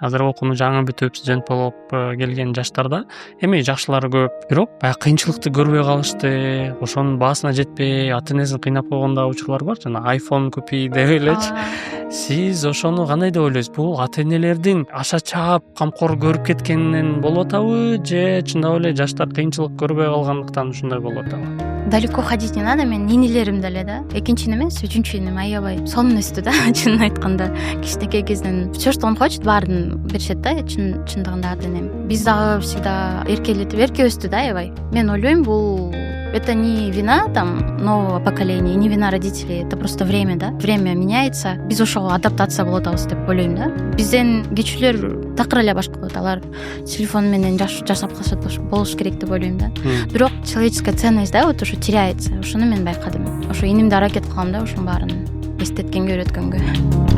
азыр окууну жаңы бүтүп студент болуп келген жаштарда эми жакшылары көп, бирок баягы кыйынчылыкты көрбөй калышты, ошонун баасына жетпей ата энесин кыйнап койгон да учурлар бар, жана iPhone купи деп элечи. Сиз ошону кандай деп ойлойсуз? Бул ата энелердин аша чаап камкор көрүп кеткенинен болуп атабы, же чындап эле жаштар кыйынчылык көрбөй калгандыктан ушундай болуп атабы? Далеко ходить не надо, мен ненелерим деле да. Экинчи эмес, үчүнчү энем аябай сонун өстү да, чынын айтканда. Кичинекей кезинен все, что он хочет, баарын беришет да, чындыгында ата энем. Биз дагы всегда эркелетип, эрке өстү да аябай. Мен ойлойм, бул это не вина там нового поколения, не вина родителей, это просто время, да. Время меняется. Биз ошого адаптация болот атабыз деп ойлойм да. Бизден кичүүлөр такыр эле башка болот. Алар телефон менен жашап калышат болуш керек деп ойлойм да. Бирок человеческая ценность, да, вот ошо теряется. Ошону мен байкадым. Ошо инемди аракет кылгам да, ошонун баарын эстеткенге, үйрөткөнгө.